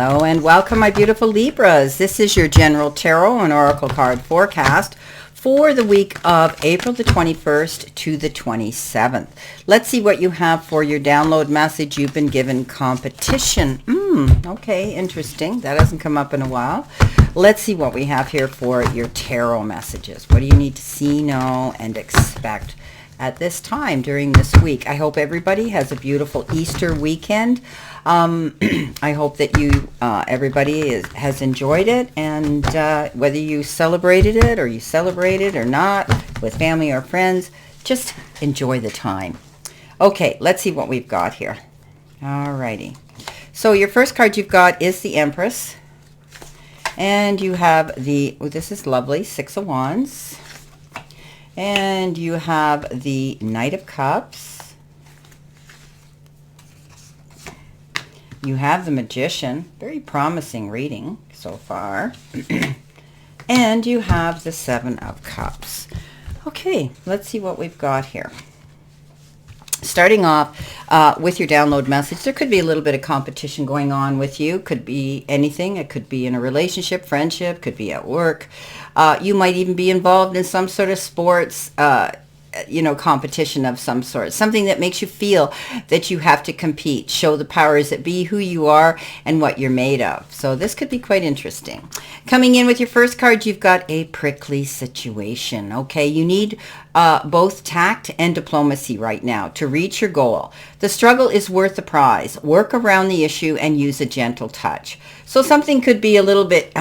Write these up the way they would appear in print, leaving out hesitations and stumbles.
Hello and welcome, my beautiful Libras. This is your general tarot and oracle card forecast for the week of April the 21st to the 27th. Let's see what you have for your download message. You've been given competition. Okay, interesting. That hasn't come up in a while. Let's see what we have here for your tarot messages. What do you need to see, know, and expect at this time during this week? I hope everybody has a beautiful Easter weekend. I hope that you, everybody has enjoyed it, and whether you celebrated it or you celebrated or not with family or friends, just enjoy the time. Okay, let's see what we've got here. Alrighty. So your first card you've got is the Empress, and you have the, oh, this is lovely, Six of Wands, and you have the Knight of Cups. You have the Magician, very promising reading so far. And you have the Seven of Cups. Okay, let's see what we've got here. Starting off with your download message, there could be a little bit of competition going on with you. Could be anything. It could be in a relationship, friendship, could be at work. You might even be involved in some sort of sports competition of some sort, something that makes you feel that you have to compete, show the powers that be who you are and what you're made of. So this could be quite interesting. Coming in with your first card, you've got a prickly situation. Okay, you need both tact and diplomacy right now to reach your goal. The struggle is worth the prize. Work around the issue and use a gentle touch. So something could be a little bit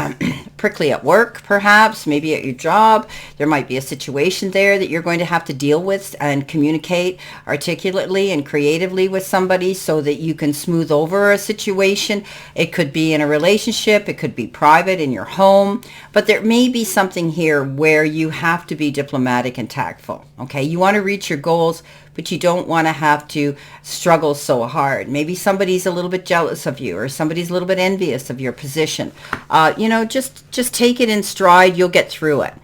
prickly at work, perhaps, maybe at your job. There might be a situation there that you're going to have to deal with and communicate articulately and creatively with somebody so that you can smooth over a situation. It could be in a relationship. It could be private in your home. But there may be something here where you have to be diplomatic and tactful. Okay, you want to reach your goals, but you don't want to have to struggle so hard. Maybe somebody's a little bit jealous of you, or somebody's a little bit envious of your position. Just take it in stride. You'll get through it.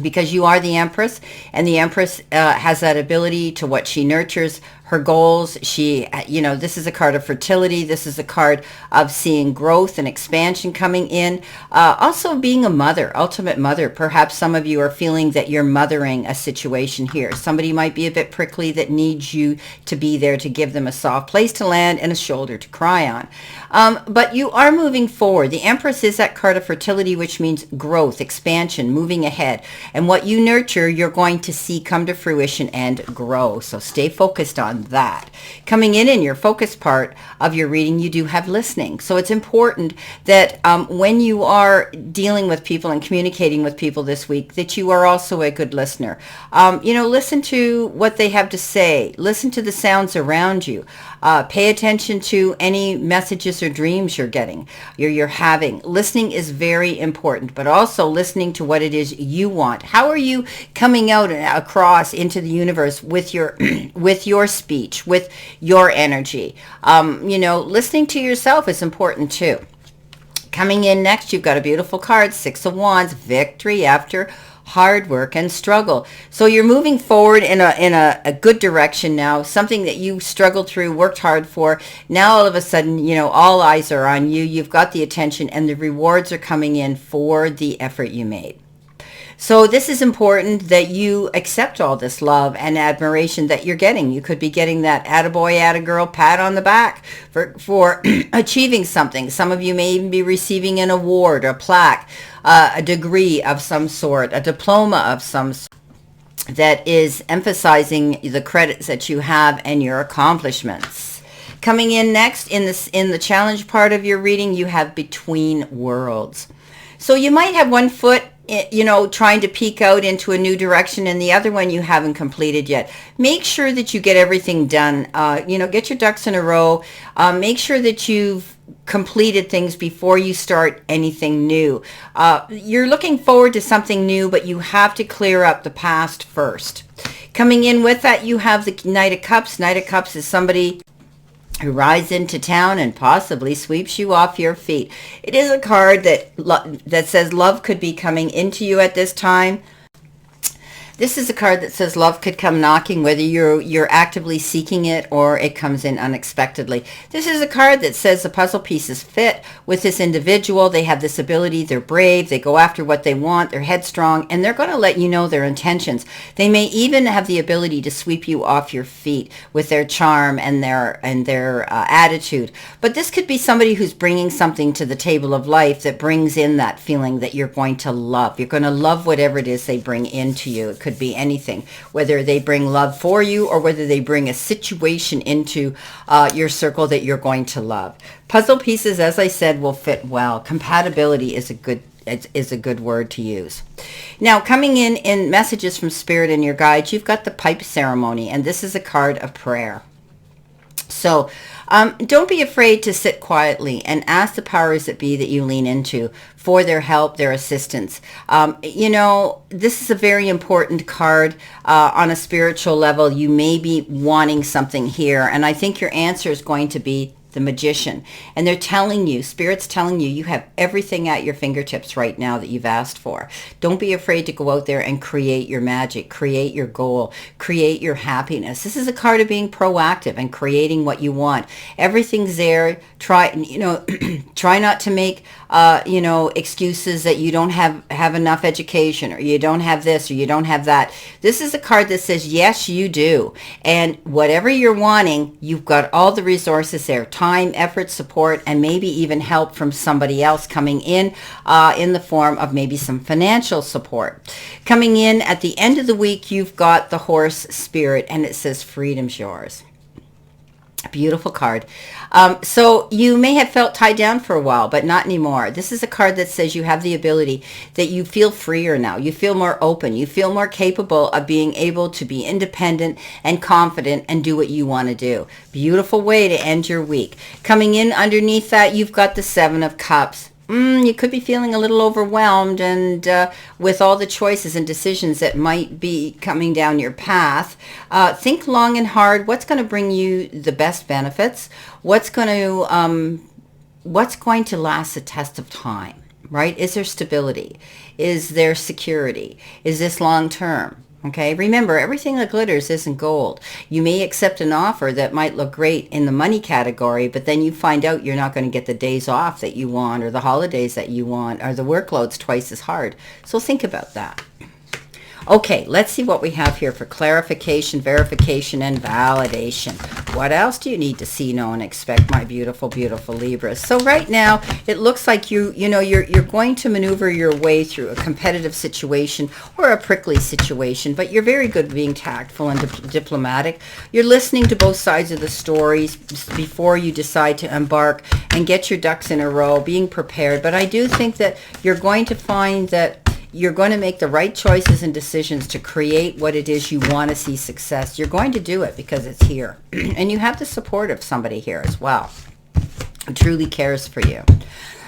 Because you are the Empress, and the Empress has that ability to what she nurtures, her goals. She, this is a card of fertility. This is a card of seeing growth and expansion coming in. Also being a mother, ultimate mother. Perhaps some of you are feeling that you're mothering a situation here. Somebody might be a bit prickly that needs you to be there to give them a soft place to land and a shoulder to cry on. But you are moving forward. The Empress is that card of fertility, which means growth, expansion, moving ahead. And what you nurture, you're going to see come to fruition and grow. So stay focused on that. Coming in your focus part of your reading, you do have listening. So it's important that when you are dealing with people and communicating with people this week, that you are also a good listener. Listen to what they have to say. Listen to the sounds around you. Pay attention to any messages or dreams you're getting, you're having. Listening is very important, but also listening to what it is you want. How are you coming out and across into the universe with your with your speech, with your energy? Listening to yourself is important too. Coming in next, you've got a beautiful card, Six of Wands, victory after hard work and struggle. So you're moving forward in a good direction now, something that you struggled through, worked hard for. Now all of a sudden, all eyes are on you. You've got the attention and the rewards are coming in for the effort you made. So this is important that you accept all this love and admiration that you're getting. You could be getting that attaboy, attagirl pat on the back for achieving something. Some of you may even be receiving an award, a plaque, a degree of some sort, a diploma of some sort that is emphasizing the credits that you have and your accomplishments. Coming in next in the challenge part of your reading, you have Between Worlds. So you might have one foot trying to peek out into a new direction, and the other one you haven't completed yet. Make sure that you get everything done. Get your ducks in a row. Make sure that you've completed things before you start anything new. You're looking forward to something new, but you have to clear up the past first. Coming in with that, you have the Knight of Cups. Knight of Cups is somebody who rides into town and possibly sweeps you off your feet. It is a card that says love could be coming into you at this time. This is a card that says love could come knocking, whether you're actively seeking it or it comes in unexpectedly. This is a card that says the puzzle pieces fit with this individual. They have this ability. They're brave. They go after what they want. They're headstrong, and they're going to let you know their intentions. They may even have the ability to sweep you off your feet with their charm and their attitude. But this could be somebody who's bringing something to the table of life that brings in that feeling that you're going to love. You're going to love whatever it is they bring into you. It could be anything, whether they bring love for you or whether they bring a situation into your circle that you're going to love. Puzzle pieces, as I said, will fit well. Compatibility is a good word to use. Now, coming in messages from Spirit and your guides, you've got the pipe ceremony, and this is a card of prayer. So don't be afraid to sit quietly and ask the powers that be that you lean into for their help, their assistance. This is a very important card on a spiritual level. You may be wanting something here, and I think your answer is going to be the Magician. And they're telling you, Spirit's telling you, you have everything at your fingertips right now that you've asked for. Don't be afraid to go out there and create your magic, create your goal, create your happiness. This is a card of being proactive and creating what you want. Everything's there. Try not to make, excuses that you don't have enough education, or you don't have this, or you don't have that. This is a card that says, yes, you do. And whatever you're wanting, you've got all the resources there. Time, effort, support, and maybe even help from somebody else coming in the form of maybe some financial support. Coming in at the end of the week, you've got the Horse Spirit, and it says freedom's yours. Beautiful card. So you may have felt tied down for a while, but not anymore. This is a card that says you have the ability that you feel freer now. You feel more open. You feel more capable of being able to be independent and confident and do what you want to do. Beautiful way to end your week. Coming in underneath that, you've got the Seven of Cups. You could be feeling a little overwhelmed, and with all the choices and decisions that might be coming down your path, think long and hard. What's going to bring you the best benefits? What's going to last the test of time, right? Is there stability? Is there security? Is this long term? Okay, remember, everything that glitters isn't gold. You may accept an offer that might look great in the money category, but then you find out you're not going to get the days off that you want, or the holidays that you want, or the workload's twice as hard. So think about that. Okay, let's see what we have here for clarification, verification, and validation. What else do you need to see, know, and expect, my beautiful, beautiful Libras? So right now, it looks like you're going to maneuver your way through a competitive situation or a prickly situation, but you're very good at being tactful and diplomatic. You're listening to both sides of the stories before you decide to embark and get your ducks in a row, being prepared. But I do think that you're going to find that you're going to make the right choices and decisions to create what it is you want to see success. You're going to do it because it's here. And you have the support of somebody here as well who truly cares for you.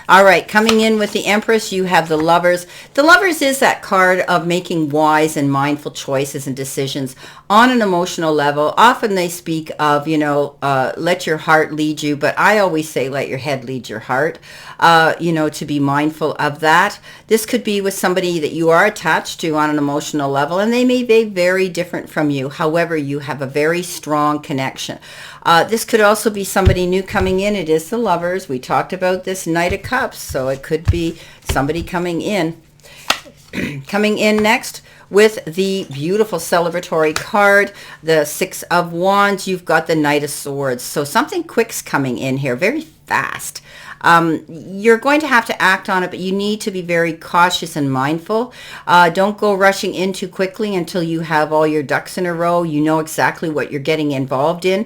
All right, coming in with the Empress, you have the Lovers. The Lovers is that card of making wise and mindful choices and decisions on an emotional level. Often they speak of, let your heart lead you, but I always say let your head lead your heart, to be mindful of that. This could be with somebody that you are attached to on an emotional level, and they may be very different from you. However, you have a very strong connection. This could also be somebody new coming in. It is the Lovers. We talked about this Knight of Cups, so it could be somebody coming in. Coming in next with the beautiful celebratory card, the Six of Wands, you've got the Knight of Swords. So something quick's coming in here, very fast. You're going to have to act on it, but you need to be very cautious and mindful. Don't go rushing in too quickly until you have all your ducks in a row. You know exactly what you're getting involved in,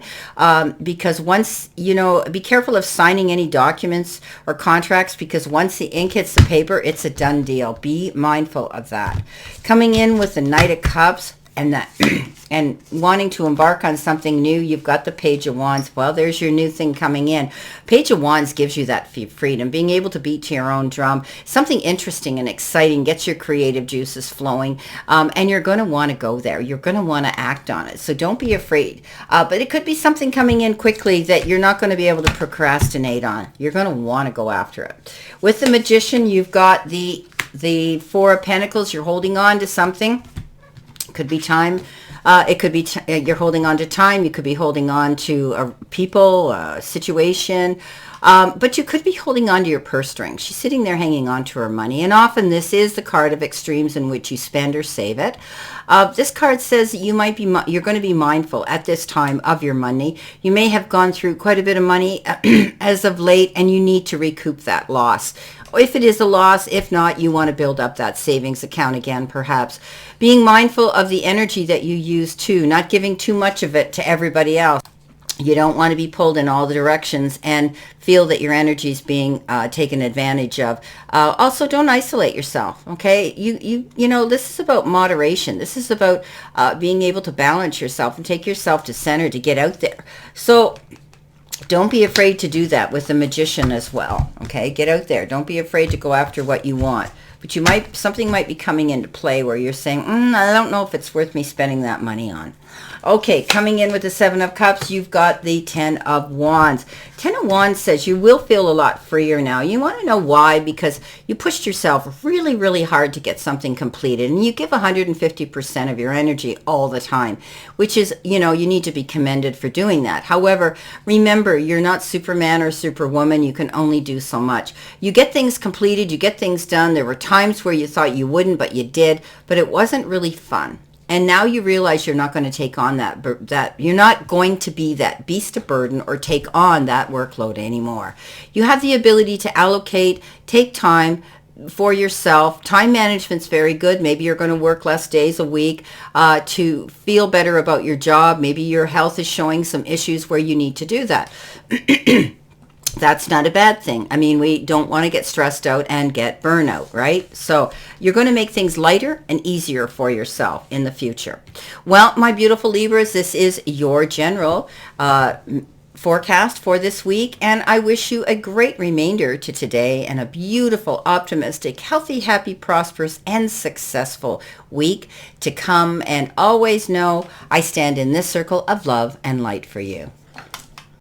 because once, be careful of signing any documents or contracts, because once the ink hits the paper, it's a done deal. Be mindful of that. Coming in with the Knight of Cups, and wanting to embark on something new, you've got the Page of Wands. Well, there's your new thing coming in. Page of Wands gives you that freedom, being able to beat to your own drum. Something interesting and exciting gets your creative juices flowing, and you're going to want to go there. You're going to want to act on it, so don't be afraid. But it could be something coming in quickly that you're not going to be able to procrastinate on. You're going to want to go after it. With the Magician, you've got the Four of Pentacles. You're holding on to something. Could be time. It could be you're holding on to time. You could be holding on to a people, a situation. But you could be holding on to your purse string. She's sitting there hanging on to her money. And often this is the card of extremes in which you spend or save it. This card says that you're going to be mindful at this time of your money. You may have gone through quite a bit of money as of late, and you need to recoup that loss. If it is a loss, if not, you want to build up that savings account again, perhaps. Being mindful of the energy that you use too, not giving too much of it to everybody else. You don't want to be pulled in all the directions and feel that your energy is being taken advantage of. Also, don't isolate yourself, okay? You know, this is about moderation. This is about being able to balance yourself and take yourself to center to get out there. So don't be afraid to do that with the Magician as well, okay? Get out there. Don't be afraid to go after what you want. But something might be coming into play where you're saying, I don't know if it's worth me spending that money on. Okay, coming in with the 7 of Cups, you've got the 10 of Wands. 10 of Wands says you will feel a lot freer now. You want to know why? Because you pushed yourself really, really hard to get something completed. And you give 150% of your energy all the time, which is, you know, you need to be commended for doing that. However, remember, you're not Superman or Superwoman. You can only do so much. You get things completed. You get things done. There were times where you thought you wouldn't, but you did. But it wasn't really fun. And now you realize you're not going to take on that you're not going to be that beast of burden or take on that workload anymore. You have the ability to allocate, take time for yourself. Time management's very good. Maybe you're going to work less days a week to feel better about your job. Maybe your health is showing some issues where you need to do that. That's not a bad thing. I mean, we don't want to get stressed out and get burnout, right? So you're going to make things lighter and easier for yourself in the future. Well, my beautiful Libras, this is your general forecast for this week, and I wish you a great remainder to today and a beautiful, optimistic, healthy, happy, prosperous, and successful week to come. And always know I stand in this circle of love and light for you.